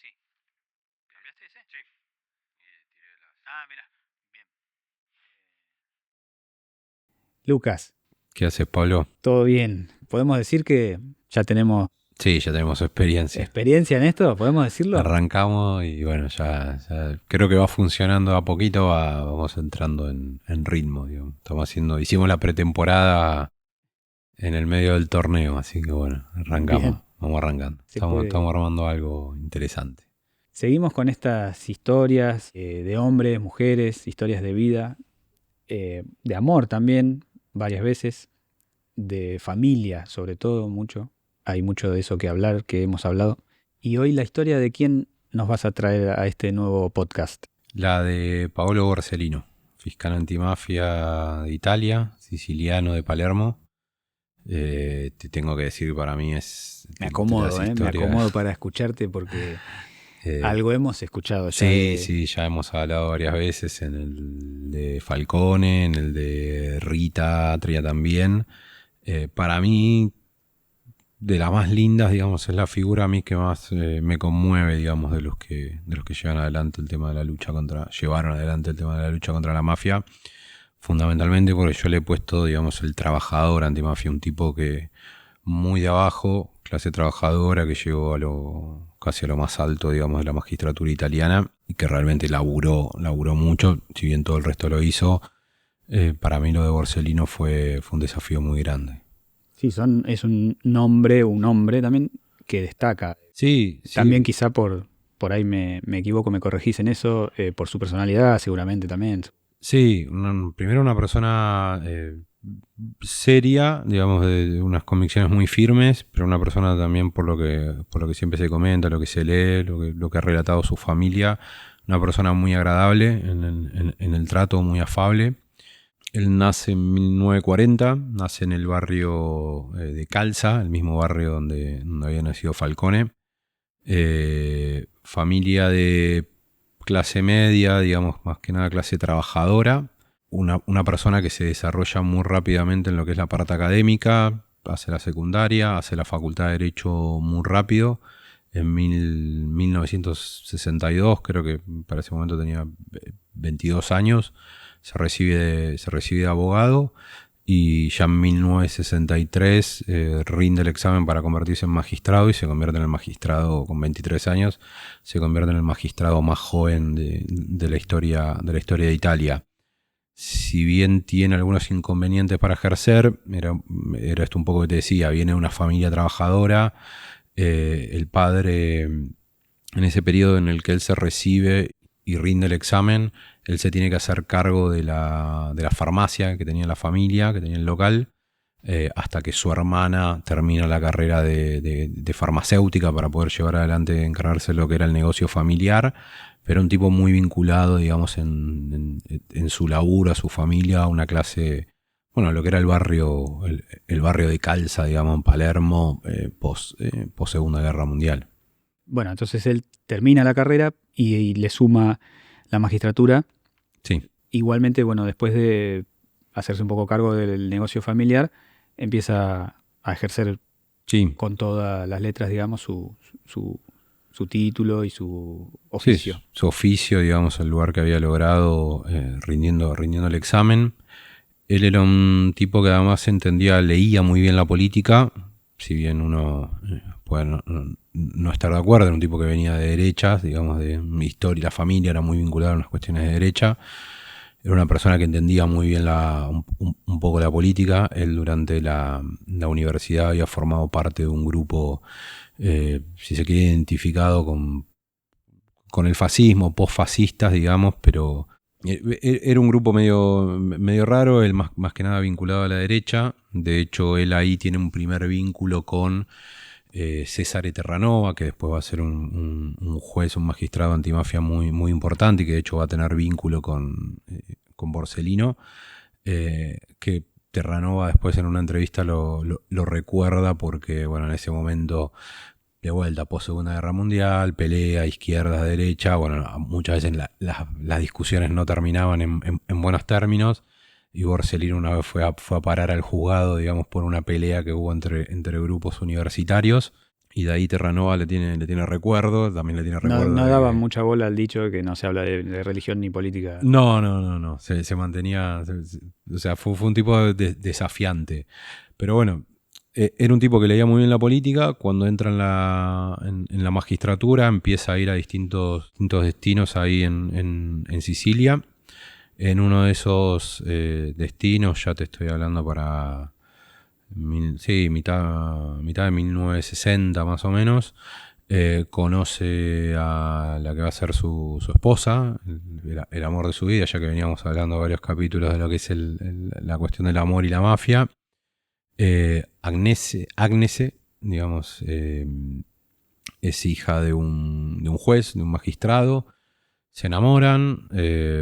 Sí. ¿Cambiaste ese? Sí. Y tiré las... Ah, mira. Bien. Lucas, ¿Qué haces, Pablo? ¿todo bien? ¿Podemos decir que ya tenemos Sí, ya tenemos experiencia. experiencia en esto? ¿Podemos decirlo? Arrancamos y bueno, ya creo que va funcionando a poquito, vamos entrando en ritmo, digamos. Hicimos la pretemporada en el medio del torneo, así que bueno, arrancamos, Bien. vamos arrancando. Se puede. Estamos armando algo interesante. Seguimos con estas historias de hombres, mujeres, historias de vida, de amor también, varias veces, de familia, sobre todo, mucho. Hay mucho de eso que hablar, que hemos hablado. Y hoy la historia de quién nos vas a traer a este nuevo podcast. La de Paolo Borsellino, fiscal antimafia de Italia, siciliano de Palermo. Te tengo que decir que para mí es Me de las acomodo, me historias. acomodo para escucharte porque eh, algo hemos escuchado ya Sí, de... sí, ya hemos hablado varias veces en el de Falcone, en el de Rita Atria también. Para mí, de las más lindas, digamos, es la figura a mí que más me conmueve, digamos, de los que llevan adelante el tema de la lucha llevaron adelante el tema de la lucha contra la mafia. Fundamentalmente porque yo le he puesto, digamos, el trabajador antimafia, un tipo que muy de abajo, clase trabajadora, que llegó casi a lo más alto, digamos, de la magistratura italiana y que realmente laburó mucho, si bien todo el resto lo hizo. Para mí lo de Borsellino fue un desafío muy grande. Sí, es un hombre también que destaca. Sí, También sí, quizá por ahí me equivoco, me corregís en eso, por su personalidad seguramente también. sí. Primero una persona seria, digamos, de unas convicciones muy firmes, pero una persona también por lo que siempre se comenta, lo que se lee, lo que ha relatado su familia, una persona muy agradable en el trato, muy afable. Él nace en 1940, nace en el barrio de Calza, el mismo barrio donde había nacido Falcone. Familia de clase media, digamos, más que nada clase trabajadora. Una persona que se desarrolla muy rápidamente en lo que es la parte académica, hace la secundaria, hace la facultad de Derecho muy rápido. En 1962, creo que para ese momento tenía 22 años, se recibe de abogado y ya en 1963 rinde el examen para convertirse en magistrado y se convierte en el magistrado con 23 años, se convierte en el magistrado más joven de la historia de Italia. Si bien tiene algunos inconvenientes para ejercer, era esto un poco que te decía, viene de una familia trabajadora, el padre en ese periodo en el que él se recibe y rinde el examen, él se tiene que hacer cargo de la farmacia que tenía la familia, que tenía el local, hasta que su hermana termina la carrera de farmacéutica para poder llevar adelante, encargarse de lo que era el negocio familiar, pero un tipo muy vinculado, digamos, en su laburo, a su familia, a una clase, bueno, lo que era el barrio de Calza, digamos, en Palermo, post Segunda Guerra Mundial. Bueno, entonces él termina la carrera y le suma la magistratura. Sí, Igualmente, bueno, después de hacerse un poco cargo del negocio familiar, empieza a ejercer sí, con todas las letras, digamos, su título y su sí, oficio. su oficio, digamos, el lugar que había logrado rindiendo el examen. Él era un tipo que además leía muy bien la política, si bien uno puede no estar de acuerdo, era un tipo que venía de derechas, digamos, de historia, la familia era muy vinculada a unas cuestiones de derecha. Era una persona que entendía muy bien un poco la política. Él durante la universidad había formado parte de un grupo, si se quiere, identificado con el fascismo, posfascistas, digamos, pero era un grupo medio raro, él más que nada vinculado a la derecha. De hecho, él ahí tiene un primer vínculo con Cesare Terranova, que después va a ser un juez, un magistrado antimafia muy importante y que de hecho va a tener vínculo con Borsellino, que Terranova después en una entrevista lo recuerda porque, bueno, en ese momento, de vuelta, post Segunda Guerra Mundial, pelea, izquierda, derecha, bueno, muchas veces las discusiones no terminaban en buenos términos, y Borsellino una vez fue a parar al juzgado, digamos, por una pelea que hubo entre grupos universitarios. Y de ahí Terranova le tiene recuerdo, también le tiene No, recuerdo no de daba que- mucha bola al dicho de que no se habla de religión ni política. No. Se mantenía. O sea, fue un tipo desafiante. Pero bueno, era un tipo que leía muy bien la política. Cuando entra en la magistratura, empieza a ir a distintos destinos ahí en Sicilia. En uno de esos destinos, ya te estoy hablando para. Sí, mitad de 1960 más o menos. Conoce a la que va a ser su esposa, el amor de su vida, ya que veníamos hablando varios capítulos de lo que es la cuestión del amor y la mafia. Agnese, digamos, es hija de un juez, de un magistrado. Se enamoran,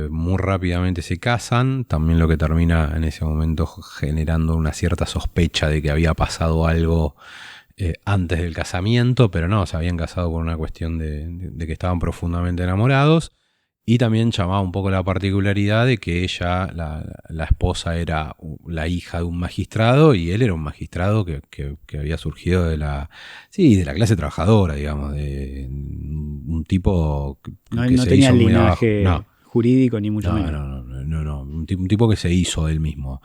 muy rápidamente se casan, también lo que termina en ese momento generando una cierta sospecha de que había pasado algo antes del casamiento, pero no, se habían casado por una cuestión de que estaban profundamente enamorados. Y también llamaba un poco la particularidad de que ella, la esposa, era la hija de un magistrado y él era un magistrado que había surgido de la clase trabajadora, digamos, de un tipo No, que no se tenía hizo muy abajo. linaje jurídico ni mucho menos. No, un tipo que se hizo él mismo.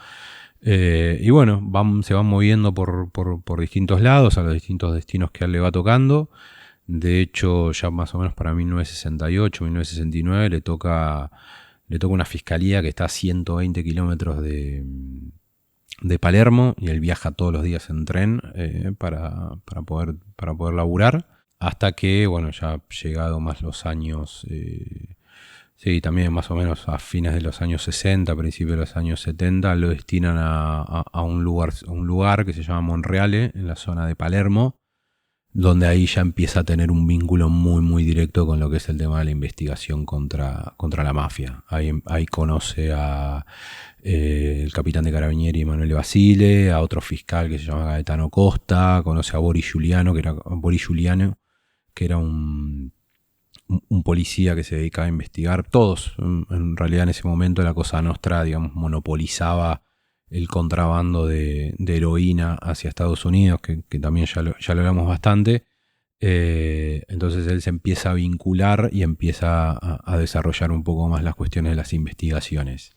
Y bueno, se van moviendo por distintos lados, a los distintos destinos que a él le va tocando. De hecho, ya más o menos para 1968, 1969 le toca una fiscalía que está a 120 kilómetros de Palermo y él viaja todos los días en tren para poder laburar. Hasta que, bueno, ya llegado más los años, sí, también más o menos a fines de los años 60, principios de los años 70, lo destinan a un lugar que se llama Monreale, en la zona de Palermo, donde ahí ya empieza a tener un vínculo muy muy directo con lo que es el tema de la investigación contra la mafia. Ahí conoce a el capitán de Carabinieri Emanuele Basile, a otro fiscal que se llama Gaetano Costa, conoce a Boris Giuliano, que era un policía que se dedicaba a investigar. Todos, en realidad en ese momento la Cosa Nostra, digamos, monopolizaba el contrabando de heroína hacia Estados Unidos, que también ya lo hablamos bastante. Entonces él se empieza a vincular y empieza a desarrollar un poco más las cuestiones de las investigaciones.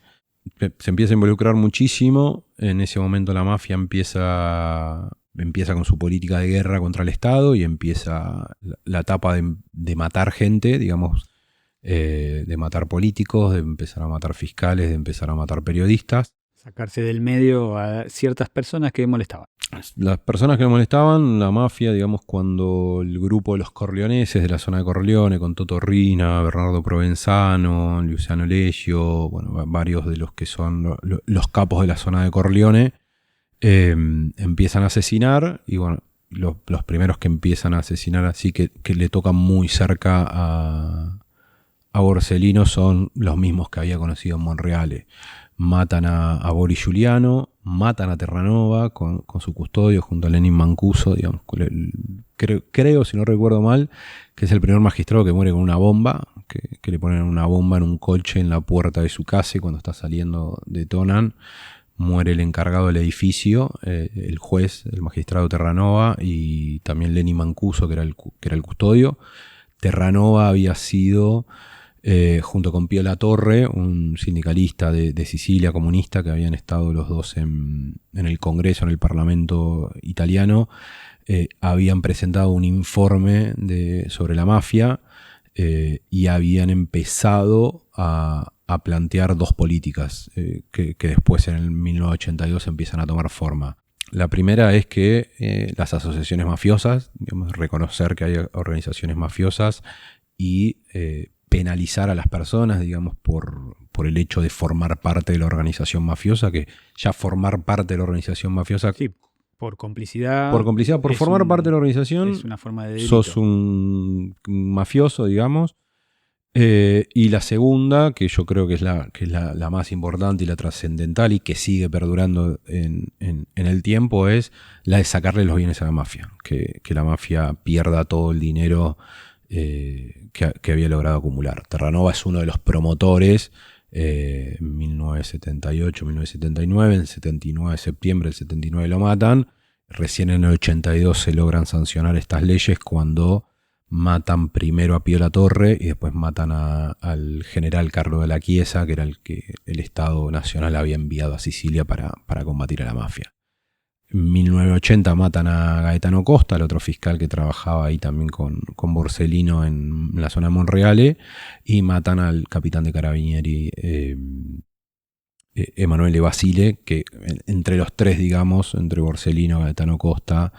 Se empieza a involucrar muchísimo. En ese momento la mafia empieza con su política de guerra contra el Estado y empieza la etapa de matar gente, digamos, de matar políticos, de empezar a matar fiscales, de empezar a matar periodistas. Sacarse del medio a ciertas personas que molestaban. Las personas que le molestaban, la mafia, digamos, cuando el grupo de los corleoneses de la zona de Corleone, con Toto Rina, Bernardo Provenzano, Luciano Leggio, bueno, varios de los que son los capos de la zona de Corleone, empiezan a asesinar. Y bueno, los primeros que empiezan a asesinar así que le tocan muy cerca a Borsellino son los mismos que había conocido en Monreale. Matan a Boris Giuliano, matan a Terranova con su custodio junto a Lenin Mancuso, digamos, creo, si no recuerdo mal, que es el primer magistrado que muere con una bomba, que le ponen una bomba en un coche en la puerta de su casa y cuando está saliendo detonan. Muere el encargado del edificio, el juez, el magistrado Terranova y también Lenin Mancuso, que era el custodio. Terranova había sido... junto con Pio La Torre, un sindicalista de Sicilia comunista, que habían estado los dos en el Congreso, en el Parlamento italiano, habían presentado un informe sobre la mafia y habían empezado a plantear dos políticas que después en el 1982 empiezan a tomar forma. La primera es que las asociaciones mafiosas, digamos, reconocer que hay organizaciones mafiosas y penalizar a las personas, digamos, por el hecho de formar parte de la organización mafiosa, que ya formar parte de la organización mafiosa... Sí, por complicidad. Por formar parte de la organización, es una forma de delito. sos un mafioso, digamos. Y la segunda, que yo creo que es la más importante y la trascendental y que sigue perdurando en el tiempo, es la de sacarle los bienes a la mafia. Que la mafia pierda todo el dinero que había logrado acumular. Terranova es uno de los promotores en 1978, 1979, en el 79 de septiembre del 79 lo matan Recién en el 82 se logran sancionar estas leyes cuando matan primero a Pío La Torre y después matan al general Carlo de la Chiesa, que era el que el Estado Nacional había enviado a Sicilia para combatir a la mafia. En 1980 matan a Gaetano Costa, el otro fiscal que trabajaba ahí también con Borsellino en la zona de Monreale, y matan al capitán de Carabinieri Emanuele Basile, que entre los tres, digamos, entre Borsellino, Gaetano Costa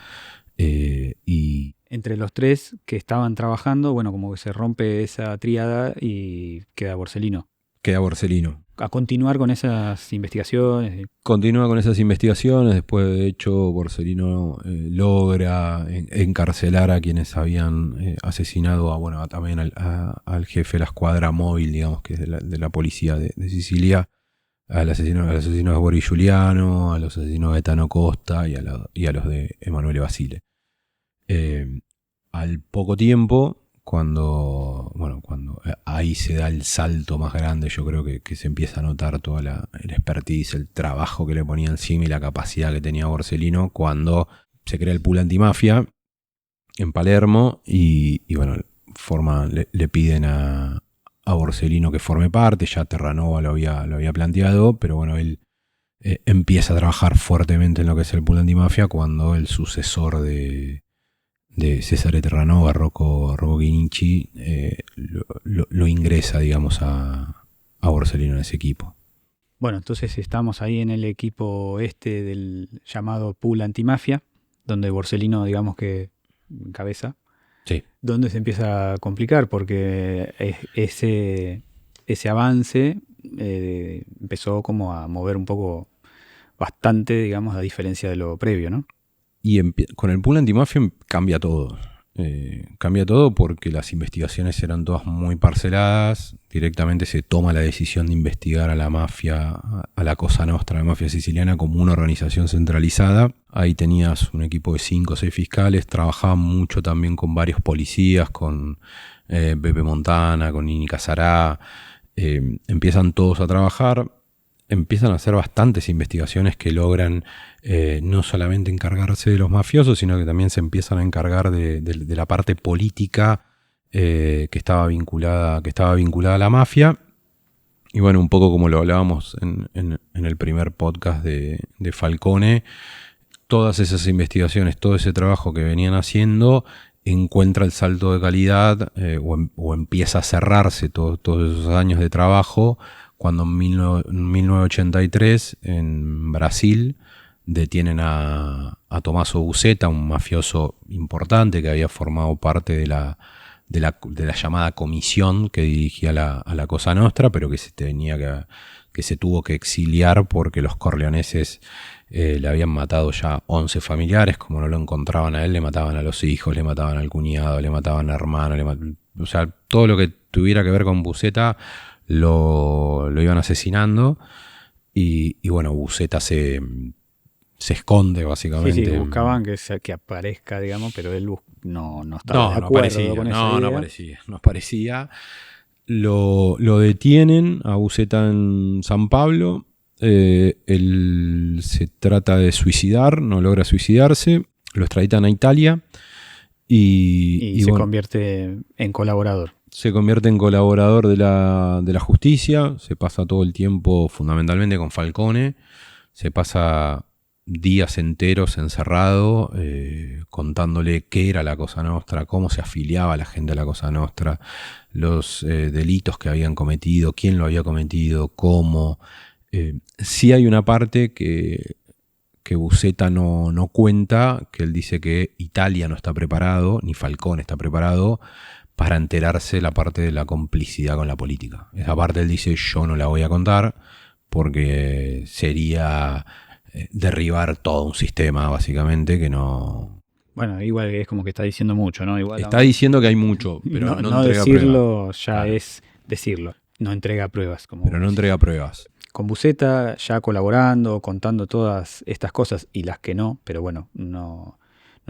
y... Entre los tres que estaban trabajando, bueno, como que se rompe esa tríada y queda Borsellino. Queda Borsellino. A continuar con esas investigaciones. Continúa con esas investigaciones. Después, de hecho, Borsellino logra encarcelar a quienes habían asesinado también al jefe de la escuadra móvil, digamos, que es de la policía de Sicilia, al asesino de Boris Giuliano, a los asesinos de Gaetano Costa y a los de Emanuele Basile. Al poco tiempo, cuando ahí se da el salto más grande, yo creo que se empieza a notar toda el expertise, el trabajo que le ponía encima y la capacidad que tenía Borsellino cuando se crea el pool antimafia en Palermo y le piden a Borsellino que forme parte. Ya Terranova lo había planteado, pero bueno, él empieza a trabajar fuertemente en lo que es el pool antimafia cuando el sucesor de Cesare Terranova, Rocco Chinnici, lo ingresa, digamos, a Borsellino en ese equipo. Bueno, entonces estamos ahí en el equipo del llamado pool antimafia, donde Borsellino, digamos que encabeza. Sí. Donde se empieza a complicar porque ese avance empezó como a mover un poco bastante, digamos, a diferencia de lo previo, ¿no? Y con el pool antimafia cambia todo. Cambia todo porque las investigaciones eran todas muy parceladas. Directamente se toma la decisión de investigar a la mafia, a la Cosa Nostra, la mafia siciliana, como una organización centralizada. Ahí tenías un equipo de 5 o 6 fiscales. Trabajaban mucho también con varios policías, con Pepe Montana, con Nini Casarà. Empiezan todos a trabajar. Empiezan a hacer bastantes investigaciones que logran no solamente encargarse de los mafiosos, sino que también se empiezan a encargar de la parte política que estaba vinculada a la mafia. Y bueno, un poco como lo hablábamos en el primer podcast de Falcone, todas esas investigaciones, todo ese trabajo que venían haciendo encuentra el salto de calidad o empieza a cerrarse todos esos años de trabajo cuando en 1983 en Brasil detienen a Tommaso Busetta, un mafioso importante que había formado parte de la llamada comisión que dirigía a la Cosa Nostra, pero que se tuvo que exiliar porque los corleoneses le habían matado ya 11 familiares. Como no lo encontraban a él, le mataban a los hijos, le mataban al cuñado, le mataban al hermano, o sea, todo lo que tuviera que ver con Busetta lo iban asesinando y bueno, Busetta se esconde básicamente. Sí, buscaban que aparezca, digamos, pero él no estaba de acuerdo con esa idea. No aparecía. Lo detienen a Busetta en San Pablo. Él se trata de suicidar, no logra suicidarse. Lo extraditan a Italia y se convierte en colaborador. Se convierte en colaborador de la justicia. Se pasa todo el tiempo fundamentalmente con Falcone. Se pasa días enteros encerrado contándole qué era la Cosa Nostra, cómo se afiliaba la gente a la Cosa Nostra, los delitos que habían cometido, quién lo había cometido, cómo. Sí hay una parte que Busetta no cuenta, que él dice que Italia no está preparado, ni Falcone está preparado para enterarse la parte de la complicidad con la política. Esa parte él dice, yo no la voy a contar porque sería derribar todo un sistema, básicamente, que no... Bueno, igual es como que está diciendo mucho, ¿no? Igual está diciendo que hay mucho, pero no entrega decirlo pruebas. Ya claro. Es decirlo, no entrega pruebas. Pero no entrega pruebas. Con Busetta ya colaborando, contando todas estas cosas y las que no, pero bueno, no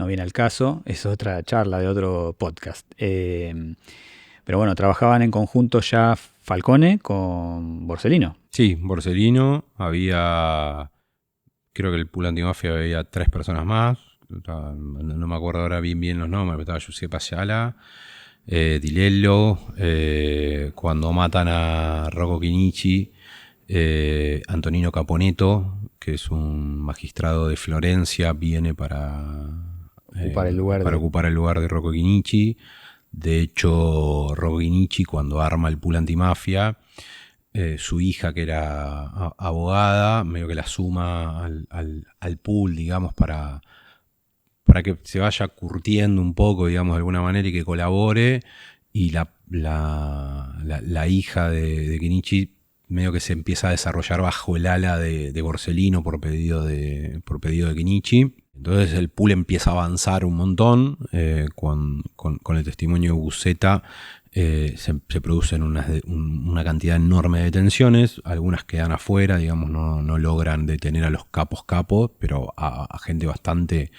viene al caso, es otra charla de otro podcast. Pero bueno, trabajaban en conjunto ya Falcone con Borsellino. Sí, Borsellino, creo que el pool antimafia había 3 personas más, no me acuerdo ahora bien los nombres, pero estaba Giuseppe Ayala, Di Lello, cuando matan a Rocco Chinichi, Antonino Caponetto, que es un magistrado de Florencia, viene para ocupar el lugar de Rocco Chinichi. De hecho, Rocco Chinichi, cuando arma el pool antimafia, su hija, que era abogada, medio que la suma al pool, digamos, para que se vaya curtiendo un poco, digamos, de alguna manera, y que colabore. Y la hija de Chinichi medio que se empieza a desarrollar bajo el ala de Borsellino por pedido de Chinichi. Entonces el pool empieza a avanzar un montón. Con el testimonio de Buscetta se producen una cantidad enorme de detenciones. Algunas quedan afuera, digamos, no logran detener a los capos, pero a gente bastante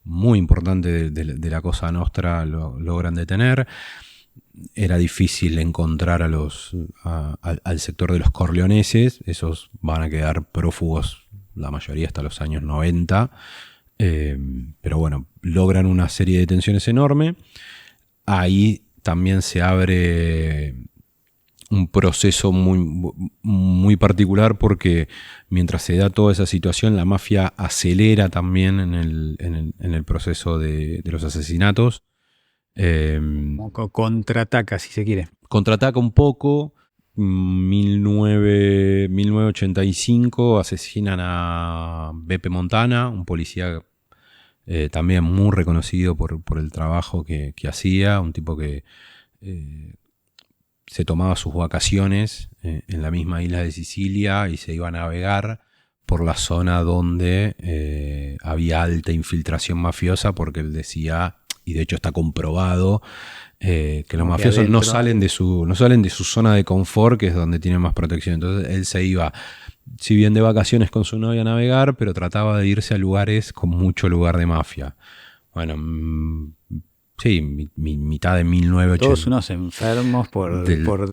muy importante de la Cosa Nostra logran detener. Era difícil encontrar al sector de los corleoneses. Esos van a quedar prófugos, la mayoría hasta los años 90. Pero bueno, logran una serie de detenciones enorme. Ahí también se abre un proceso muy particular, porque mientras se da toda esa situación, la mafia acelera también en el proceso de los asesinatos. Contraataca, si se quiere. Contraataca un poco. 1985 asesinan a Beppe Montana, un policía también muy reconocido por el trabajo que hacía, un tipo que se tomaba sus vacaciones en la misma isla de Sicilia y se iba a navegar por la zona donde había alta infiltración mafiosa, porque él decía, y de hecho está comprobado, que los mafiosos no salen de su zona de confort, que es donde tienen más protección. Entonces él se iba, si bien de vacaciones con su novia, a navegar, pero trataba de irse a lugares con mucho lugar de mafia. Bueno, sí, mitad de 1980. Todos unos enfermos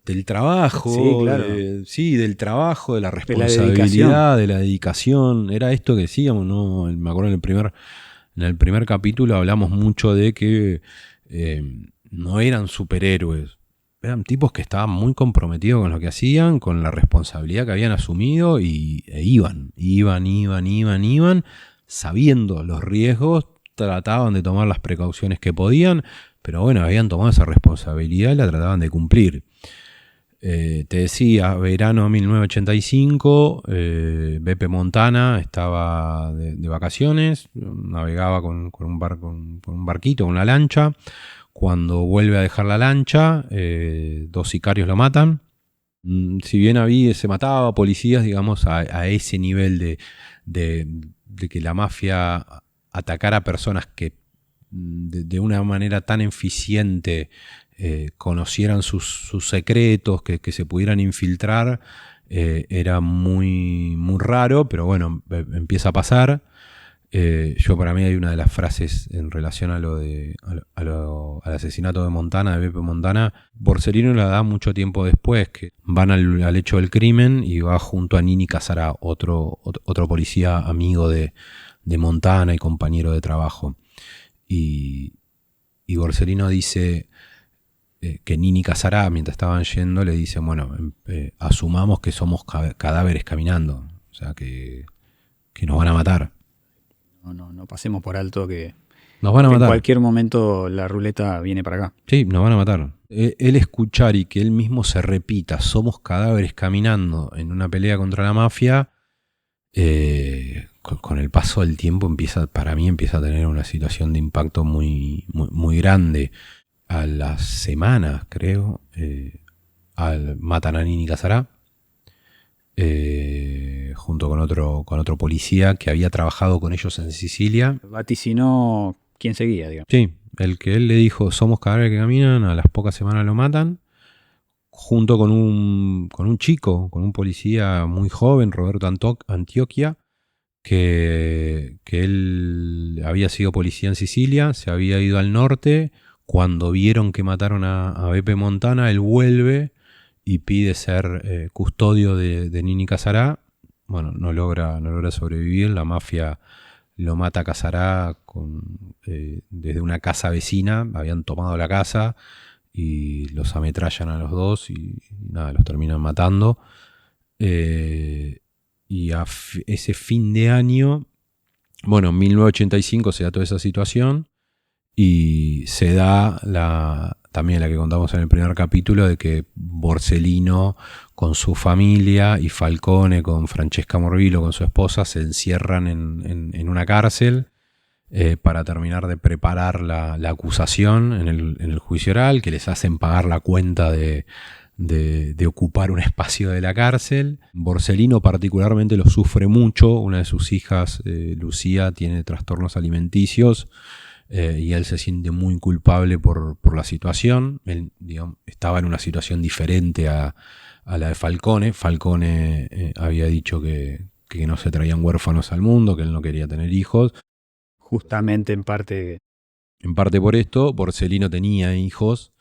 del trabajo. Sí, claro. Del trabajo, de la responsabilidad, de la dedicación. Era esto que decíamos, ¿no? Me acuerdo en el primer capítulo hablamos mucho de que no eran superhéroes. Eran tipos que estaban muy comprometidos con lo que hacían, con la responsabilidad que habían asumido, e iban, sabiendo los riesgos, trataban de tomar las precauciones que podían, pero bueno, habían tomado esa responsabilidad y la trataban de cumplir. Te decía, verano 1985, Beppe Montana estaba de vacaciones, navegaba con un barquito, con una lancha. Cuando vuelve a dejar la lancha, 2 sicarios lo matan. Si bien se mataba policías, digamos, a ese nivel de que la mafia atacara a personas que de una manera tan eficiente conocieran sus secretos, que se pudieran infiltrar, era muy, muy raro, pero bueno, empieza a pasar. Para mí hay una de las frases en relación al asesinato de Montana, de Beppe Montana. Borsellino la da mucho tiempo después, que van al hecho del crimen y va junto a Nini Casarà, otro policía amigo de Montana y compañero de trabajo. Y Borsellino dice que Nini Casarà, mientras estaban yendo, le dice, bueno, asumamos que somos cadáveres caminando, o sea, que nos van a matar. No pasemos por alto que nos van a matar. En cualquier momento la ruleta viene para acá. Sí, nos van a matar. Él escuchar y que él mismo se repita, somos cadáveres caminando en una pelea contra la mafia, con el paso del tiempo para mí empieza a tener una situación de impacto muy, muy, muy grande. A las semanas, creo, matan a Nini Casarà, junto con otro policía que había trabajado con ellos en Sicilia. Vaticinó quién seguía, digamos. Sí, el que él le dijo, somos cadáveres que caminan, a las pocas semanas lo matan, junto con un chico, con un policía muy joven, Roberto Antioquia, que él había sido policía en Sicilia, se había ido al norte. Cuando vieron que mataron a Beppe Montana, él vuelve y pide ser custodio de Nini Casarà. Bueno, no logra sobrevivir. La mafia lo mata Casará desde una casa vecina. Habían tomado la casa y los ametrallan a los dos y nada, los terminan matando. Y ese fin de año, bueno, en 1985 se da toda esa situación y se da también la que contamos en el primer capítulo, de que Borsellino con su familia y Falcone con Francesca Morvillo, con su esposa, se encierran en una cárcel para terminar de preparar la acusación en el juicio oral, que les hacen pagar la cuenta de ocupar un espacio de la cárcel. Borsellino particularmente lo sufre mucho. Una de sus hijas, Lucía, tiene trastornos alimenticios y él se siente muy culpable por la situación. Él, digamos, estaba en una situación diferente a la de Falcone. Falcone había dicho que no se traían huérfanos al mundo, que él no quería tener hijos. Justamente en parte... En parte por esto, Borsellino tenía hijos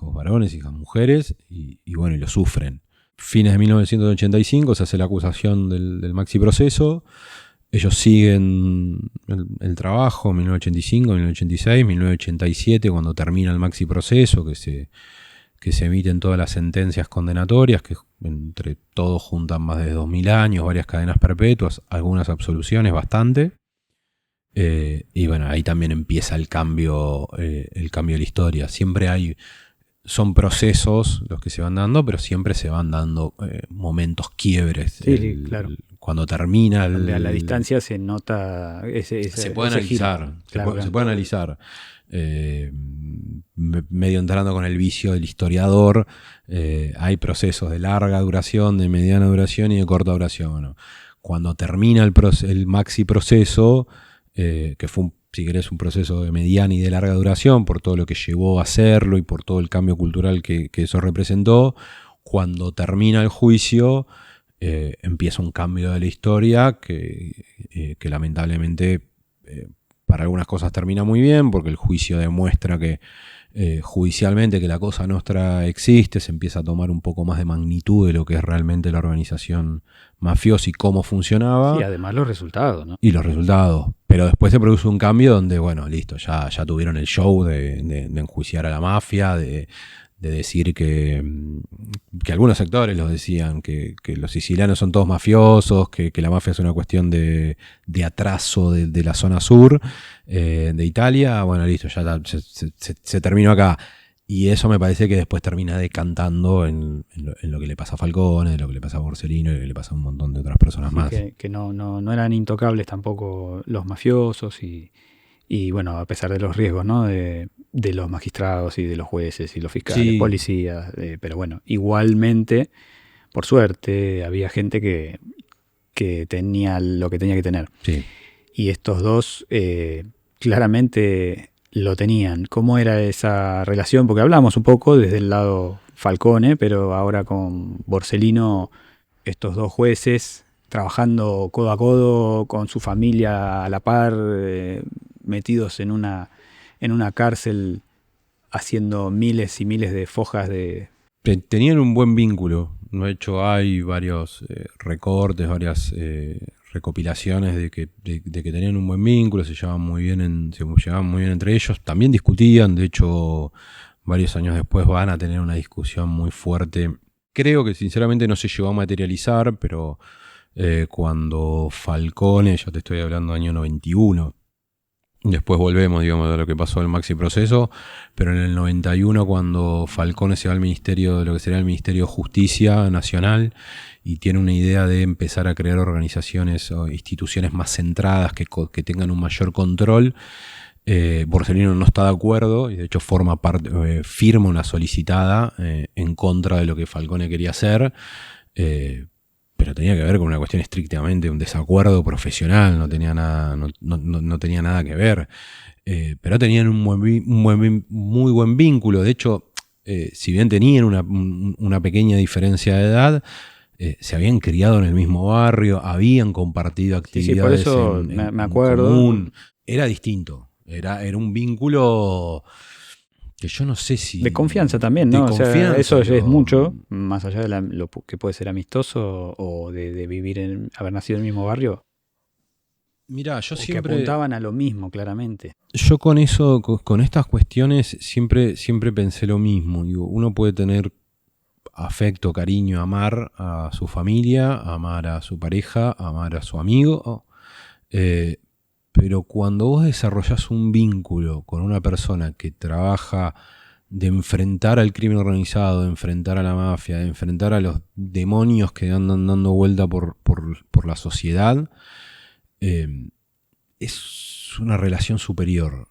varones, hijas mujeres, y bueno, y lo sufren. Fines de 1985 se hace la acusación del maxi proceso. Ellos siguen el trabajo, 1985, 1986, 1987, cuando termina el maxi proceso, que se emiten todas las sentencias condenatorias, que entre todos juntan más de 2000 años, varias cadenas perpetuas, algunas absoluciones, bastante. Y bueno, ahí también empieza el cambio de la historia. Siempre son procesos los que se van dando, pero siempre se van dando momentos quiebres. Sí, claro. Cuando termina a la distancia se nota se puede analizar. Se puede analizar. Medio entrando con el vicio del historiador, hay procesos de larga duración, de mediana duración y de corta duración. Bueno, cuando termina el maxi proceso, que fue, si querés, un proceso de mediana y de larga duración por todo lo que llevó a hacerlo y por todo el cambio cultural que eso representó, cuando termina el juicio empieza un cambio de la historia que lamentablemente para algunas cosas termina muy bien, porque el juicio demuestra que judicialmente que la Cosa Nostra existe, se empieza a tomar un poco más de magnitud de lo que es realmente la organización mafiosa y cómo funcionaba. Y además los resultados, ¿no? Y los resultados. Pero después se produce un cambio donde, bueno, listo, ya tuvieron el show de enjuiciar a la mafia, de decir que algunos sectores los decían, que los sicilianos son todos mafiosos, que la mafia es una cuestión de atraso de la zona sur de Italia. Bueno, listo, ya se terminó acá. Y eso me parece que después termina decantando en lo que le pasa a Falcone, en lo que le pasa a Borsellino y lo que le pasa a un montón de otras personas más. Que no eran intocables tampoco los mafiosos y bueno, a pesar de los riesgos, ¿no? De los magistrados y de los jueces y los fiscales, policías, pero bueno, igualmente, por suerte, había gente que tenía lo que tenía que tener. Sí. Y estos dos claramente lo tenían. ¿Cómo era esa relación? Porque hablamos un poco desde el lado Falcone, pero ahora con Borsellino, estos dos jueces trabajando codo a codo con su familia a la par, metidos en una cárcel haciendo miles y miles de fojas de... Tenían un buen vínculo. De hecho, hay varios recortes, varias recopilaciones de que tenían un buen vínculo, se llevaban muy bien entre ellos. También discutían, de hecho, varios años después van a tener una discusión muy fuerte. Creo que sinceramente no se llegó a materializar, pero cuando Falcone, ya te estoy hablando año 91, después volvemos, digamos, de lo que pasó el maxi proceso, pero en el 91, cuando Falcone se va al ministerio, de lo que sería el Ministerio de Justicia Nacional, y tiene una idea de empezar a crear organizaciones o instituciones más centradas que tengan un mayor control, Borsellino no está de acuerdo y de hecho firma una solicitada en contra de lo que Falcone quería hacer, pero tenía que ver con una cuestión estrictamente un desacuerdo profesional, no tenía nada que ver. Pero tenían un muy buen vínculo. De hecho, si bien tenían una pequeña diferencia de edad, se habían criado en el mismo barrio, habían compartido actividades. Sí, por eso me acuerdo. Común. Era distinto. Era un vínculo que yo no sé si... De confianza también, ¿no? De confianza, eso ya es mucho, más allá de lo que puede ser amistoso o de vivir haber nacido en el mismo barrio. Mirá, yo o que siempre, apuntaban a lo mismo, claramente. yo con eso, con estas cuestiones, siempre pensé lo mismo. Digo, uno puede tener afecto, cariño, amar a su familia, amar a su pareja, amar a su amigo, eh, pero cuando vos desarrollás un vínculo con una persona que trabaja de enfrentar al crimen organizado, de enfrentar a la mafia, de enfrentar a los demonios que andan dando vuelta por la sociedad, eh, es una relación superior.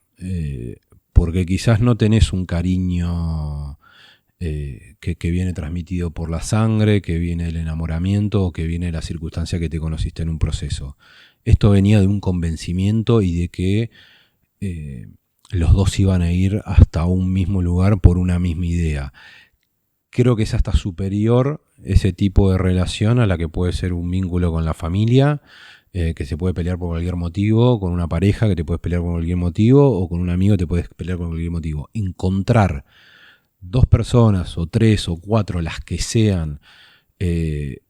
Porque quizás no tenés un cariño que viene transmitido por la sangre, que viene del enamoramiento o que viene de la circunstancia que te conociste en un proceso. Esto venía de un convencimiento y de que los dos iban a ir hasta un mismo lugar por una misma idea. Creo que es hasta superior ese tipo de relación a la que puede ser un vínculo con la familia, que se puede pelear por cualquier motivo, con una pareja que te puedes pelear por cualquier motivo, o con un amigo que te puedes pelear por cualquier motivo. Encontrar dos personas, o tres, o cuatro, las que sean, que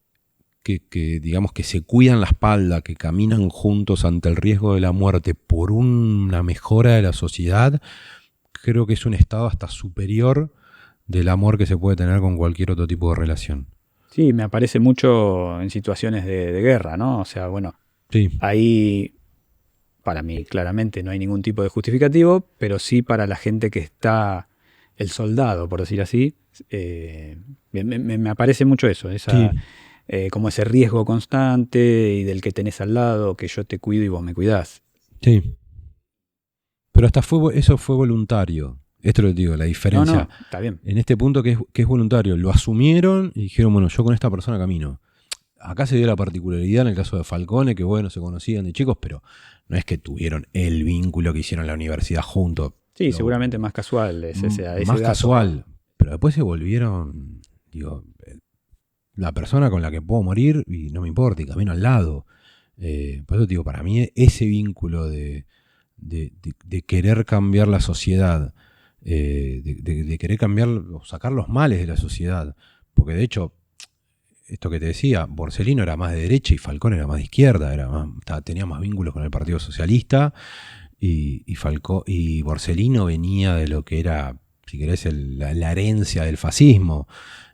digamos que se cuidan la espalda, que caminan juntos ante el riesgo de la muerte por una mejora de la sociedad, creo que es un estado hasta superior del amor que se puede tener con cualquier otro tipo de relación. Sí, me aparece mucho en situaciones de guerra, ¿no? O sea, bueno, Sí, ahí para mí claramente no hay ningún tipo de justificativo, pero sí para la gente que está, el soldado, por decir así, me aparece mucho eso, sí, como ese riesgo constante y del que tenés al lado, que yo te cuido y vos me cuidás. sí. Pero hasta eso fue voluntario. Esto lo digo, la No, diferencia. no, está bien. En este punto que es voluntario, lo asumieron y dijeron, bueno, yo con esta persona camino. Acá se dio la particularidad en el caso de Falcone, que bueno, se conocían de chicos, pero no es que tuvieron el vínculo que hicieron en la universidad juntos. Sí, seguramente más casual es ese Más dato. casual. Pero después se volvieron, digo, la persona con la que puedo morir y no me importa, y camino al lado. Por eso digo, para mí ese vínculo de querer cambiar la sociedad, de querer cambiar o sacar los males de la sociedad, porque de hecho, esto que te decía, Borsellino era más de derecha y Falcón era más de izquierda, tenía más vínculos con el Partido Socialista y Borsellino venía de lo que era, si querés, la herencia del fascismo,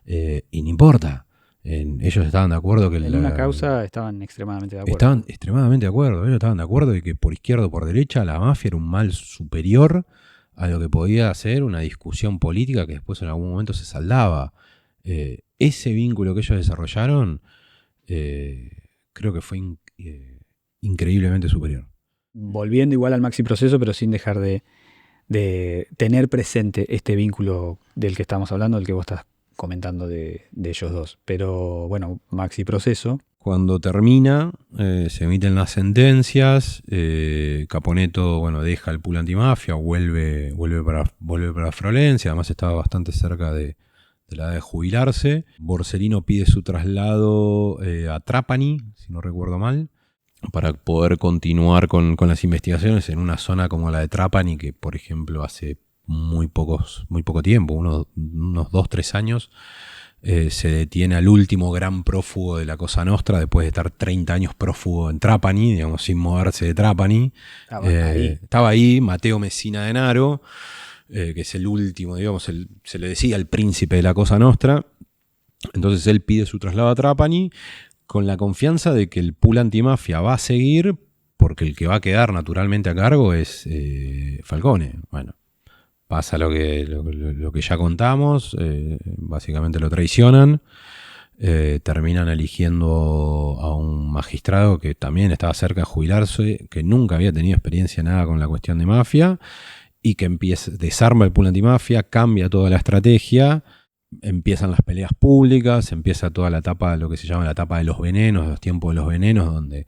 y no importa. Ellos estaban de acuerdo que En una causa estaban extremadamente de acuerdo. estaban extremadamente de acuerdo. Ellos estaban de acuerdo de que por izquierda o por derecha la mafia era un mal superior a lo que podía ser una discusión política que después en algún momento se saldaba. Ese vínculo que ellos desarrollaron creo que fue increíblemente superior. Volviendo igual al maxi proceso, pero sin dejar de tener presente este vínculo del que estamos hablando, del que vos estás comentando de ellos dos. Pero bueno, maxi proceso. Cuando termina, se emiten las sentencias, Caponetto, bueno, deja el pool antimafia, vuelve para Florencia, además estaba bastante cerca de la edad de jubilarse. Borsellino pide su traslado a Trapani, si no recuerdo mal, para poder continuar con las investigaciones en una zona como la de Trapani, que por ejemplo hace muy poco tiempo, unos 2-3 años, se detiene al último gran prófugo de la Cosa Nostra después de estar 30 años prófugo en Trapani, digamos, sin moverse de Trapani. Estaba ahí Mateo Messina Denaro, que es el último, digamos, se le decía el príncipe de la Cosa Nostra. Entonces él pide su traslado a Trapani con la confianza de que el pool antimafia va a seguir, porque el que va a quedar naturalmente a cargo es Falcone. Bueno, pasa lo que ya contamos, básicamente lo traicionan, terminan eligiendo a un magistrado que también estaba cerca de jubilarse, que nunca había tenido experiencia nada con la cuestión de mafia, y que desarma el pool antimafia, cambia toda la estrategia, empiezan las peleas públicas, empieza toda la etapa, lo que se llama la etapa de los venenos, los tiempos de los venenos, donde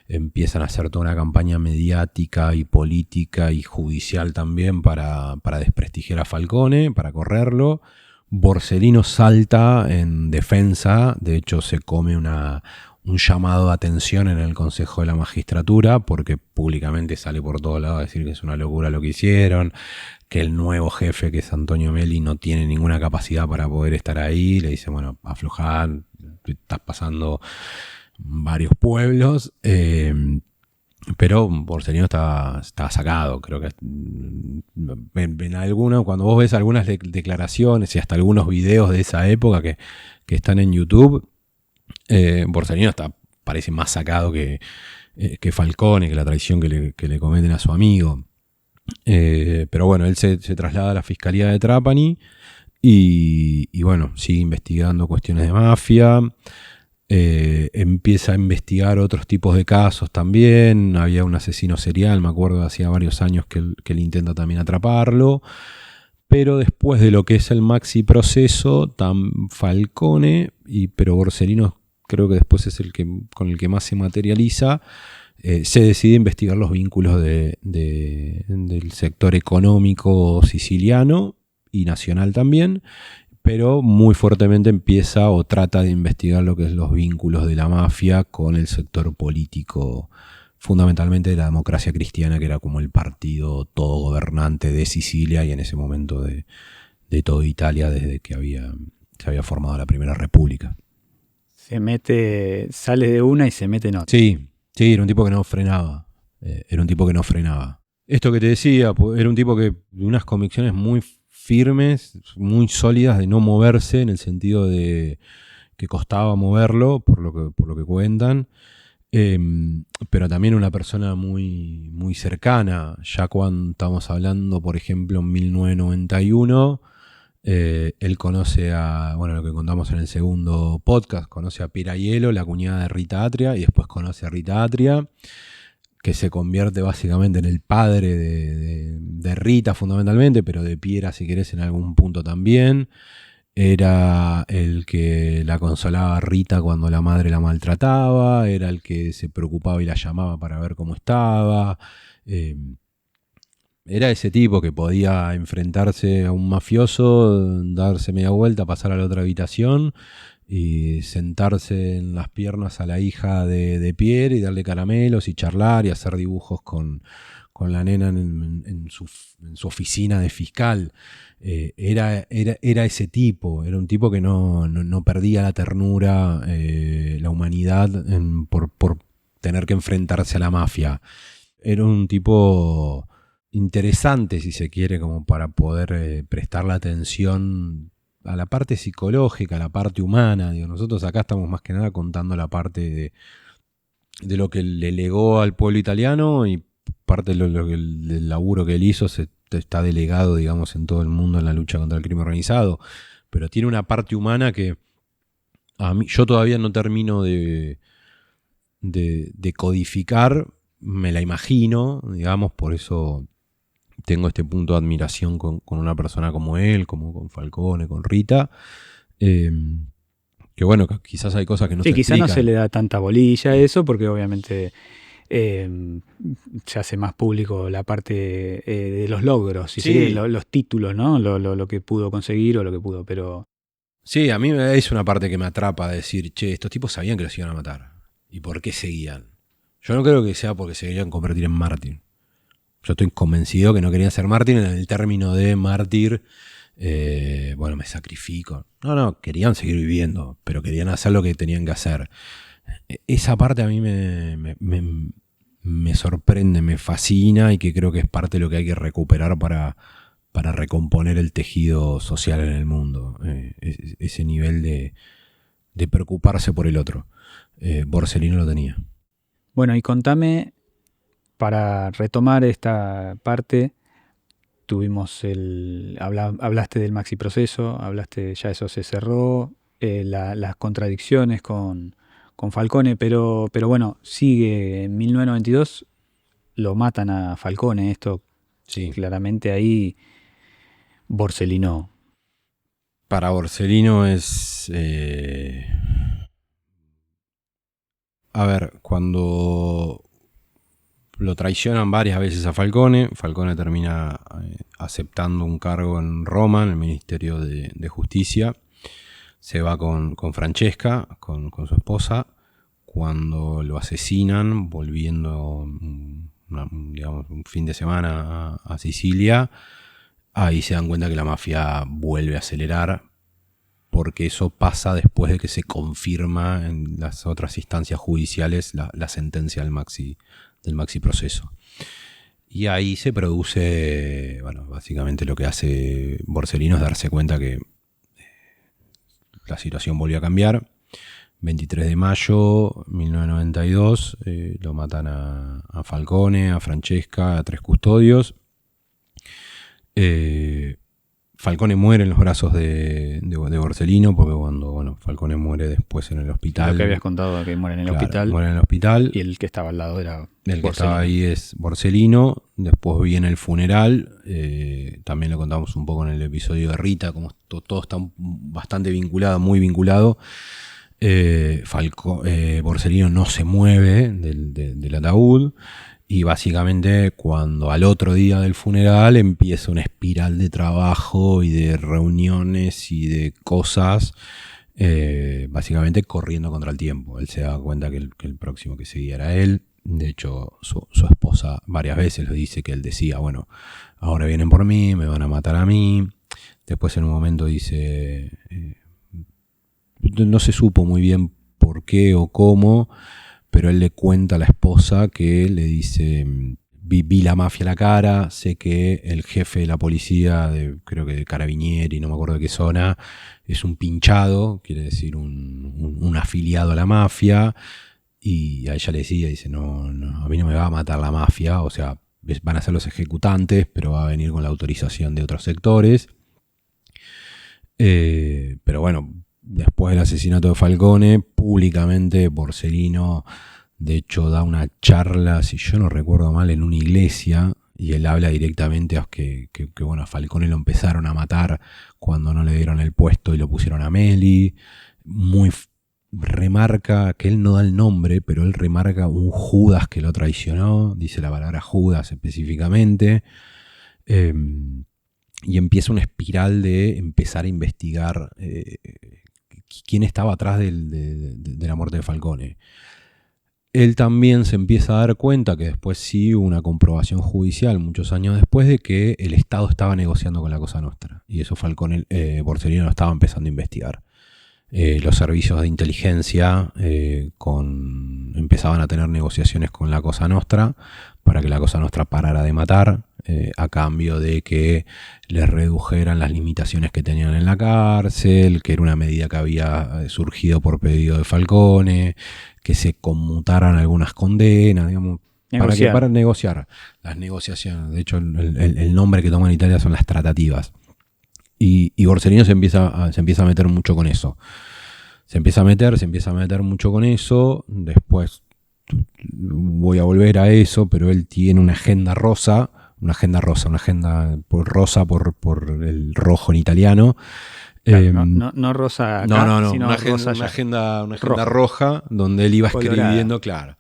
empiezan a hacer toda una campaña mediática y política y judicial también para desprestigiar a Falcone, para correrlo. Borsellino salta en defensa, de hecho se come un llamado de atención en el Consejo de la Magistratura, porque públicamente sale por todos lados a decir que es una locura lo que hicieron, que el nuevo jefe, que es Antonio Meli, no tiene ninguna capacidad para poder estar ahí. Le dice, bueno, aflojar, estás pasando varios pueblos. Pero Borsellino estaba sacado, creo que en alguno, cuando vos ves algunas declaraciones y hasta algunos videos de esa época que están en YouTube, Borsellino parece más sacado que Falcone, que la traición que le cometen a su amigo. Pero bueno, él se traslada a la Fiscalía de Trapani y bueno, sigue investigando cuestiones de mafia. Empieza a investigar otros tipos de casos también. Había un asesino serial, me acuerdo, hacía varios años que él intenta también atraparlo. Pero después de lo que es el maxi proceso, Falcone, pero Borsellino creo que después es con el que más se materializa, se decide investigar los vínculos del sector económico siciliano y nacional también, pero muy fuertemente empieza o trata de investigar lo que es los vínculos de la mafia con el sector político, fundamentalmente de la Democracia Cristiana, que era como el partido todo gobernante de Sicilia y en ese momento de toda Italia desde que se había formado la Primera República. Sale de una y se mete en otra. Sí, era un tipo que no frenaba. Esto que te decía, era un tipo que de unas convicciones muy firmes, muy sólidas, de no moverse, en el sentido de que costaba moverlo, por lo que cuentan. Pero también una persona muy, muy cercana. Ya cuando estamos hablando, por ejemplo, en 1991, él conoce lo que contamos en el segundo podcast, conoce a Piraiello, la cuñada de Rita Atria, y después conoce a Rita Atria, que se convierte básicamente en el padre de Rita fundamentalmente, pero de Piera, si querés, en algún punto también. Era el que la consolaba a Rita cuando la madre la maltrataba, era el que se preocupaba y la llamaba para ver cómo estaba. Era ese tipo que podía enfrentarse a un mafioso, darse media vuelta, pasar a la otra habitación y sentarse en las piernas a la hija de Pierre y darle caramelos y charlar y hacer dibujos con la nena en su oficina de fiscal. Era ese tipo, era un tipo que no perdía la ternura, la humanidad por tener que enfrentarse a la mafia. Era un tipo interesante, si se quiere, como para poder prestarle atención a la parte psicológica, a la parte humana. Nosotros acá estamos más que nada contando la parte de lo que le legó al pueblo italiano, y parte del laburo que él hizo está delegado, digamos, en todo el mundo en la lucha contra el crimen organizado. Pero tiene una parte humana que a mí, yo todavía no termino de codificar, me la imagino, digamos, por eso tengo este punto de admiración con una persona como él, como con Falcone, con Rita. Que bueno, quizás hay cosas que no se explican. Sí, quizás no se le da tanta bolilla a eso, porque obviamente se hace más público la parte de los logros, los títulos, ¿no? Lo que pudo conseguir o lo que pudo, pero... Sí, a mí es una parte que me atrapa, decir, che, estos tipos sabían que los iban a matar. ¿Y por qué seguían? Yo no creo que sea porque se querían convertir en mártir. Yo estoy convencido que no querían ser mártir en el término de mártir, me sacrifico. No, querían seguir viviendo, pero querían hacer lo que tenían que hacer. Esa parte a mí me sorprende, me fascina, y que creo que es parte de lo que hay que recuperar para recomponer el tejido social en el mundo. Ese nivel de preocuparse por el otro. Borsellino lo tenía. Bueno, y contame, para retomar esta parte, hablaste del maxi proceso, ya eso se cerró, las contradicciones con Falcone, pero bueno, sigue en 1992, lo matan a Falcone, esto sí. Claramente ahí Borsellino. Para Borsellino es... A ver, cuando lo traicionan varias veces a Falcone termina aceptando un cargo en Roma, en el Ministerio de Justicia. Se va con Francesca, con su esposa. Cuando lo asesinan, volviendo un fin de semana a Sicilia, ahí se dan cuenta que la mafia vuelve a acelerar, porque eso pasa después de que se confirma en las otras instancias judiciales la sentencia del maxi maxi proceso. Y ahí se produce, bueno, básicamente lo que hace Borsellino es darse cuenta que la situación volvió a cambiar. 23 de mayo 1992 lo matan a Falcone, a Francesca, a 3 custodios. Falcone muere en los brazos de Borsellino, porque cuando Falcone muere después en el hospital. Lo que habías contado, que muere en el claro, hospital. Muere en el hospital. Y el que estaba al lado era el que estaba ahí es Borsellino. Después viene el funeral. También lo contamos un poco en el episodio de Rita, como todo está bastante vinculado, muy vinculado. Borsellino no se mueve del ataúd. Y básicamente cuando al otro día del funeral empieza una espiral de trabajo y de reuniones y de cosas, básicamente corriendo contra el tiempo. Él se da cuenta que el próximo que seguía era él. De hecho, su esposa varias veces le dice que él decía, bueno, ahora vienen por mí, me van a matar a mí. Después en un momento dice, no se supo muy bien por qué o cómo, pero él le cuenta a la esposa que le dice, vi la mafia a la cara, sé que el jefe de la policía, creo que de Carabinieri, no me acuerdo de qué zona, es un pinchado, quiere decir un afiliado a la mafia, y a ella le decía, dice, no, a mí no me va a matar la mafia, o sea, van a ser los ejecutantes, pero va a venir con la autorización de otros sectores. Pero bueno, después del asesinato de Falcone, públicamente Borsellino, de hecho, da una charla, si yo no recuerdo mal, en una iglesia, y él habla directamente que bueno, a Falcone lo empezaron a matar cuando no le dieron el puesto y lo pusieron a Meli. Remarca que él no da el nombre, pero él remarca un Judas que lo traicionó, dice la palabra Judas específicamente. Y empieza una espiral de empezar a investigar quién estaba atrás de la muerte de Falcone. Él también se empieza a dar cuenta que después sí hubo una comprobación judicial muchos años después de que el Estado estaba negociando con la Cosa Nostra. Y eso Borsellino lo estaba empezando a investigar. Los servicios de inteligencia empezaban a tener negociaciones con la Cosa Nostra para que la Cosa Nostra parara de matar, a cambio de que les redujeran las limitaciones que tenían en la cárcel, que era una medida que había surgido por pedido de Falcone, que se conmutaran algunas condenas, digamos, para negociar. Las negociaciones, de hecho el nombre que toma en Italia son las tratativas. Y Borsellino se empieza a meter mucho con eso. Se empieza a meter mucho con eso. Después voy a volver a eso, pero él tiene una agenda rosa por el rojo en italiano. Claro, no rosa acá, sino una agenda roja, donde él iba escribiendo, claro,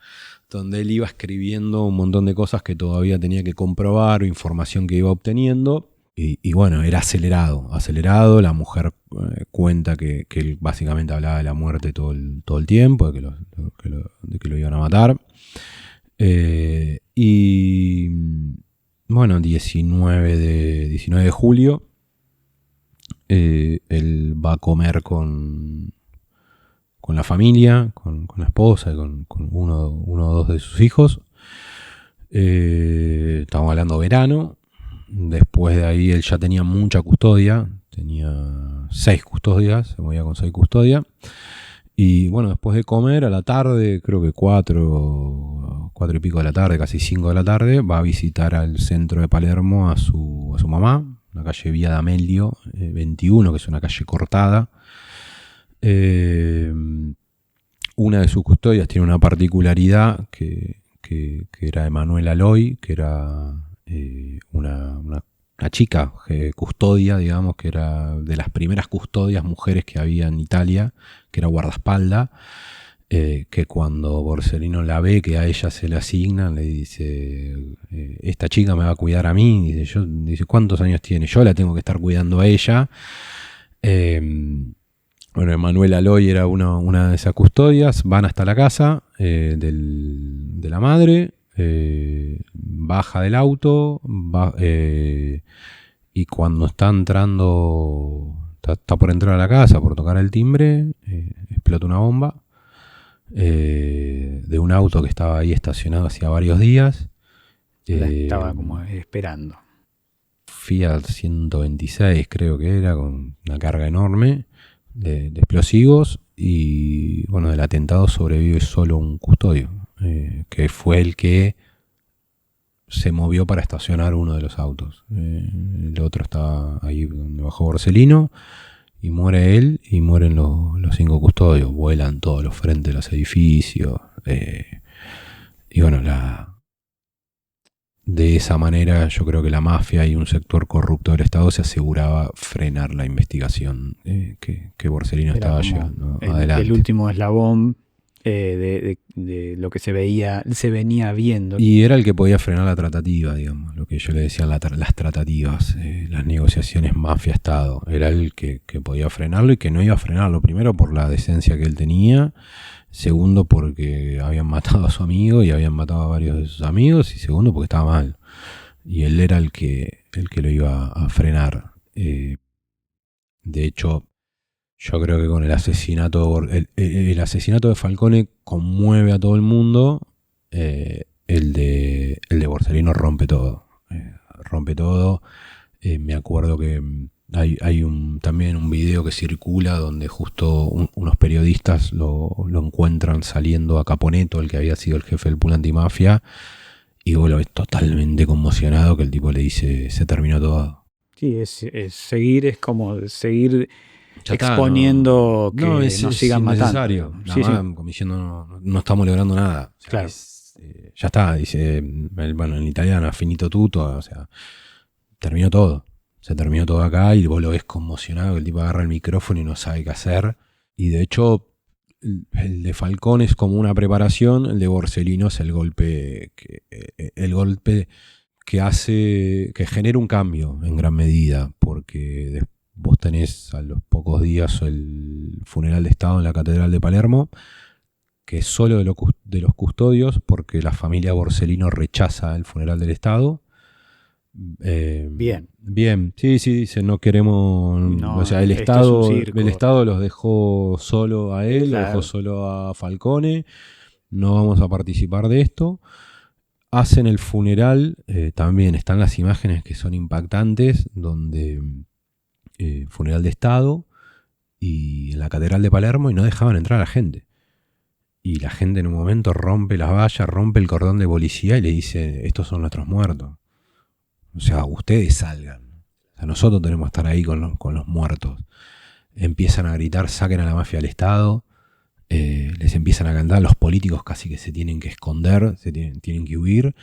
donde él iba escribiendo un montón de cosas que todavía tenía que comprobar o información que iba obteniendo. Y bueno, era acelerado. La mujer cuenta que él básicamente hablaba de la muerte todo el tiempo, de que lo iban a matar. Y bueno, 19 de julio, él va a comer con la familia, con la esposa y con uno o dos de sus hijos. Estamos hablando verano. Después de ahí él ya tenía mucha custodia, tenía 6 custodias, se movía con 6 custodias. Y bueno, después de comer a la tarde, creo que 4 y pico de la tarde, casi 5 de la tarde, va a visitar al centro de Palermo a su mamá, la calle Vía D'Amelio 21, que es una calle cortada. Una de sus custodias tiene una particularidad que era Emanuela Loy, que era una chica custodia, digamos, que era de las primeras custodias mujeres que había en Italia, que era guardaespaldas, que cuando Borsellino la ve, que a ella se le asigna, le dice, esta chica me va a cuidar a mí. Dice, ¿cuántos años tiene? Yo la tengo que estar cuidando a ella. Bueno, Emanuela Loy era una de esas custodias. Van hasta la casa de la madre. Baja del auto y cuando está entrando, está por entrar a la casa, por tocar el timbre, explota una bomba. de un auto que estaba ahí estacionado hacía varios días. La estaba como esperando. Fiat 126 creo que era, con una carga enorme de explosivos, y bueno, del atentado sobrevive solo un custodio, que fue el que se movió para estacionar uno de los autos. El otro estaba ahí donde bajó Borsellino, y muere él y mueren los 5 custodios. Vuelan todos los frentes de los edificios. Y bueno, de esa manera yo creo que la mafia y un sector corrupto del Estado se aseguraba frenar la investigación que Borsellino Era estaba como llevando adelante. el último eslabón de lo que se venía viendo. Y era el que podía frenar la tratativa, digamos, lo que yo le decía, las tratativas, las negociaciones mafia-Estado. Era el que podía frenarlo, y que no iba a frenarlo, primero por la decencia que él tenía, segundo porque habían matado a su amigo y habían matado a varios de sus amigos, y segundo porque estaba mal. Y él era el que lo iba a frenar. De hecho, yo creo que con el asesinato, el asesinato de Falcone conmueve a todo el mundo. El de Borsellino rompe todo. Rompe todo. Me acuerdo que hay también un video que circula donde justo unos periodistas lo encuentran saliendo a Caponeto, el que había sido el jefe del pool antimafia, y vos lo ves totalmente conmocionado, que el tipo le dice: se terminó todo. Sí, es seguir, es como seguir Ya exponiendo está, no, que es nos sigan innecesario. matando. Nada más, como diciendo, no estamos logrando nada. O sea, Claro. Ya está, dice, bueno, en italiano, finito tutto, o sea, terminó todo. Se terminó todo acá, y vos lo ves conmocionado, que el tipo agarra el micrófono y no sabe qué hacer. Y de hecho, el de Falcón es como una preparación, el de Borsellino es el golpe que hace, que genera un cambio en gran medida, porque vos tenés a los pocos días el funeral de Estado en la Catedral de Palermo, que es solo de los custodios, porque la familia Borsellino rechaza el funeral del Estado. Bien, sí, dice, no queremos, No, o sea, el esto es un circo. Estado los dejó solo a él, Claro. lo dejó solo a Falcone, no vamos a participar de esto. Hacen el funeral, también están las imágenes que son impactantes, donde funeral de Estado y en la Catedral de Palermo, y no dejaban entrar a la gente. Y la gente en un momento rompe las vallas, rompe el cordón de policía y le dice: estos son nuestros muertos. O sea, ustedes salgan. O sea, nosotros tenemos que estar ahí con los muertos. Empiezan a gritar: saquen a la mafia del Estado. Les empiezan a cantar, los políticos casi que se tienen que esconder, tienen que huir.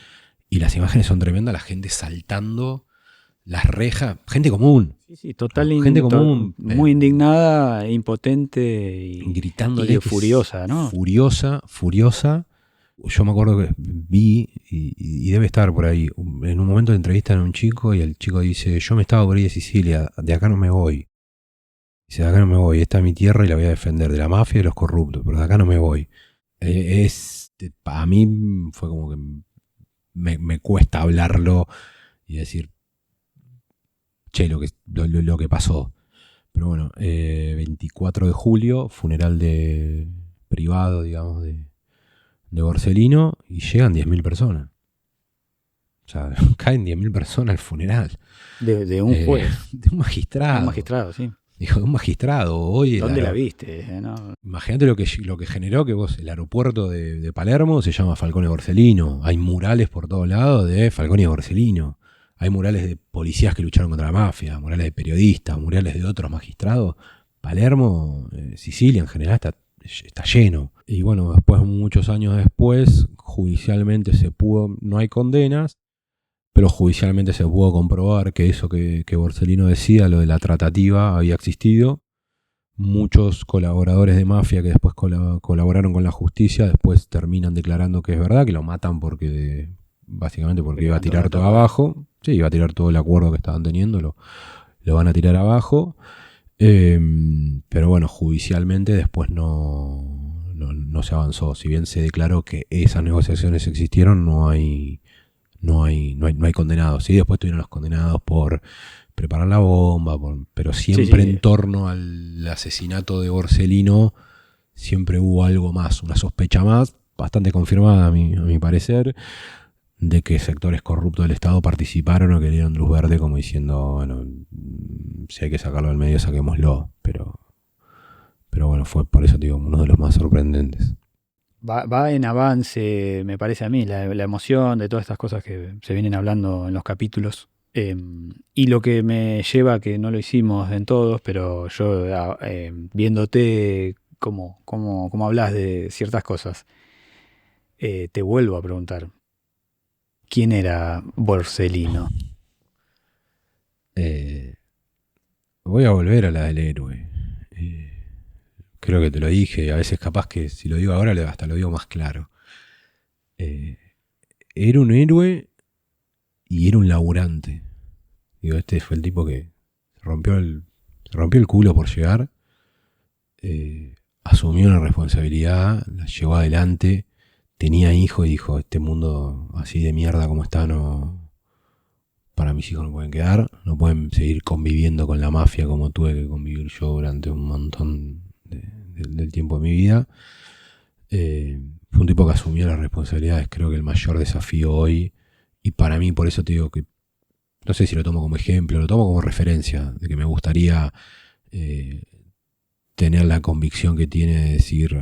Y las imágenes son tremendas, la gente saltando las rejas, gente común. Sí, total, gente común. Muy indignada, impotente y gritándole, y furiosa, ¿no? Furiosa. Yo me acuerdo que vi, y debe estar por ahí, en un momento de entrevista a un chico, y el chico dice: yo me estaba por ahí de Sicilia, de acá no me voy. Dice: de acá no me voy, esta es mi tierra y la voy a defender de la mafia y de los corruptos, pero de acá no me voy. Para mí fue como que me cuesta hablarlo y decir, che, lo que pasó. Pero bueno, 24 de julio, funeral privado, digamos, de Borsellino, y llegan 10.000 personas. O sea, caen 10.000 personas al funeral. De un juez. De un magistrado. Un magistrado, sí. Dijo, de un magistrado. Hoy ¿Dónde la viste? ¿No? Imagínate lo que generó que vos, el aeropuerto de Palermo se llama Falcone Borsellino. Hay murales por todos lados de Falcone y Borsellino. Hay murales de policías que lucharon contra la mafia, murales de periodistas, murales de otros magistrados. Palermo, Sicilia en general está lleno. Y bueno, después, muchos años después, judicialmente no hay condenas, pero judicialmente se pudo comprobar que eso que Borsellino decía, lo de la tratativa, había existido. Muchos colaboradores de mafia que después colaboraron con la justicia, después terminan declarando que es verdad, que lo matan básicamente porque iba a tirar todo abajo. Sí, iba a tirar todo el acuerdo que estaban teniendo, lo van a tirar abajo. Pero bueno, judicialmente después no se avanzó. Si bien se declaró que esas negociaciones existieron, no hay condenados. ¿Sí? Después tuvieron los condenados por preparar la bomba, pero siempre en torno al asesinato de Borsellino siempre hubo algo más, una sospecha más, bastante confirmada a mi parecer, de que sectores corruptos del Estado participaron o querían luz verde, como diciendo, bueno, si hay que sacarlo del medio, saquémoslo. Pero bueno, fue por eso, digo, uno de los más sorprendentes. Va en avance, me parece a mí, la emoción de todas estas cosas que se vienen hablando en los capítulos. Y lo que me lleva a que no lo hicimos en todos, pero yo viéndote cómo hablas de ciertas cosas, te vuelvo a preguntar, ¿quién era Borsellino? Voy a volver a la del héroe. Creo que te lo dije, y a veces capaz que si lo digo ahora hasta lo digo más claro. Era un héroe y era un laburante. Digo, este fue el tipo que se rompió el culo por llegar, asumió una responsabilidad, la llevó adelante, tenía hijos y dijo, este mundo así de mierda como está, no, para mis hijos no pueden quedar, no pueden seguir conviviendo con la mafia como tuve que convivir yo durante un montón del tiempo de mi vida. Fue un tipo que asumió las responsabilidades, creo que el mayor desafío hoy, y para mí por eso te digo que no sé si lo tomo como ejemplo, lo tomo como referencia, de que me gustaría tener la convicción que tiene de decir,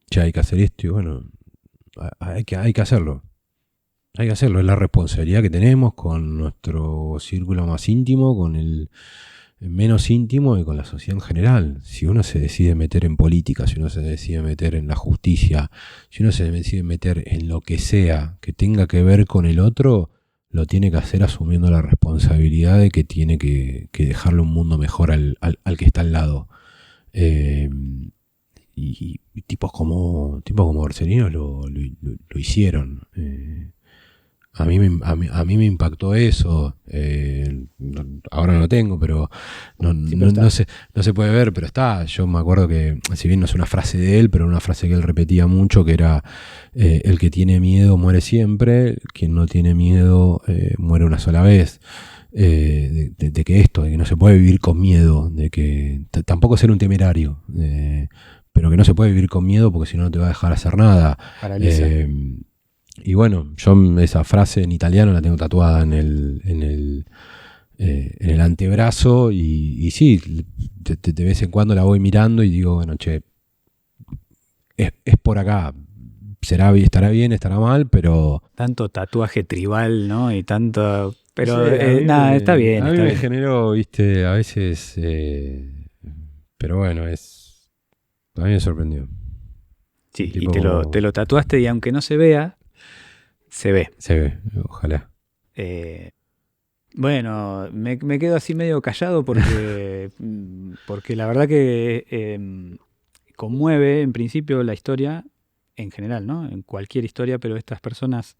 ya hay que hacer esto, y bueno, hay que hacerlo. Hay que hacerlo, es la responsabilidad que tenemos con nuestro círculo más íntimo, con el menos íntimo y con la sociedad en general. Si uno se decide meter en política, si uno se decide meter en la justicia, si uno se decide meter en lo que sea que tenga que ver con el otro, lo tiene que hacer asumiendo la responsabilidad de que tiene que dejarle un mundo mejor al que está al lado. Y tipos como Borsellino lo hicieron. A mí me impactó eso. Ahora no lo tengo, pero no se puede ver, pero está. Yo me acuerdo que, si bien no es una frase de él, pero una frase que él repetía mucho, que era el que tiene miedo muere siempre, quien no tiene miedo muere una sola vez. De que no se puede vivir con miedo, de que tampoco ser un temerario, pero que no se puede vivir con miedo porque si no te va a dejar hacer nada. Paraliza. Y bueno, yo esa frase en italiano la tengo tatuada en el antebrazo y sí, de vez en cuando la voy mirando y digo, bueno, che, es por acá, estará bien, estará mal, pero... Tanto tatuaje tribal, ¿no? Y tanto... Pero sí, nada, está bien. A mí me generó, viste, a veces... pero bueno, a mí me sorprendió. Sí, tipo, y te lo tatuaste y aunque no se vea, se ve. Se ve, ojalá. Bueno, me quedo así medio callado porque la verdad que conmueve en principio la historia en general, ¿no? En cualquier historia, pero estas personas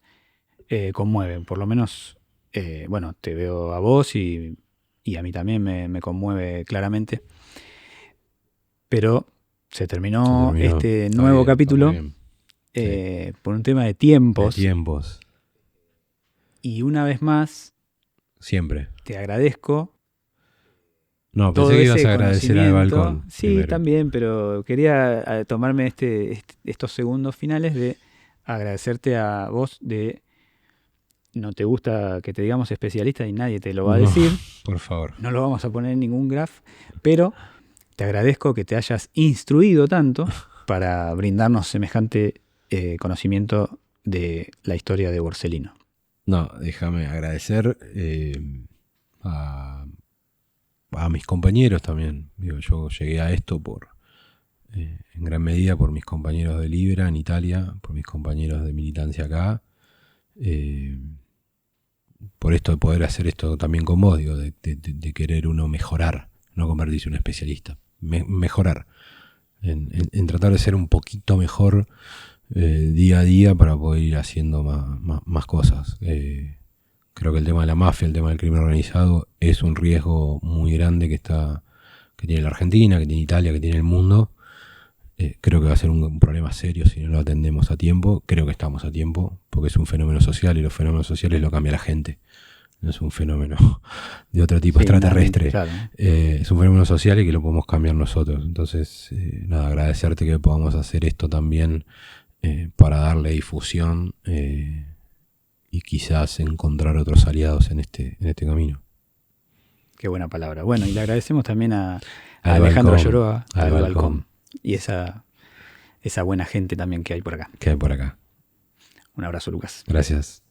conmueven. Por lo menos, bueno, te veo a vos y a mí también me conmueve claramente. Pero se terminó este nuevo capítulo por un tema de tiempos. Y una vez más, siempre te agradezco. No, pensé que ibas a agradecer al balcón. Sí, primero. también, pero quería tomarme estos segundos finales de agradecerte a vos de... No te gusta que te digamos especialista y nadie te lo va a decir. Por favor. No lo vamos a poner en ningún graph, pero te agradezco que te hayas instruido tanto para brindarnos semejante conocimiento de la historia de Borsellino. No, déjame agradecer a mis compañeros también. Digo, yo llegué a esto en gran medida por mis compañeros de Libra en Italia, por mis compañeros de militancia acá. Por esto de poder hacer esto también con vos, digo, de querer uno mejorar, no convertirse en un especialista. Mejorar. En tratar de ser un poquito mejor día a día para poder ir haciendo más cosas. Creo que el tema de la mafia, el tema del crimen organizado es un riesgo muy grande que tiene la Argentina, que tiene Italia, que tiene el mundo. Creo que va a ser un problema serio si no lo atendemos a tiempo. Creo que estamos a tiempo porque es un fenómeno social y los fenómenos sociales lo cambia la gente. no es un fenómeno de otro tipo Sí, extraterrestre. claro. Es un fenómeno social y que lo podemos cambiar nosotros. Entonces, nada, agradecerte que podamos hacer esto también para darle difusión y quizás encontrar otros aliados en este camino. Qué buena palabra. Bueno, y le agradecemos también a Al Alejandro Balcón, Lloroa, al al Balcón. Balcón, y esa buena gente también que hay por acá. Que hay por acá. Un abrazo, Lucas. Gracias.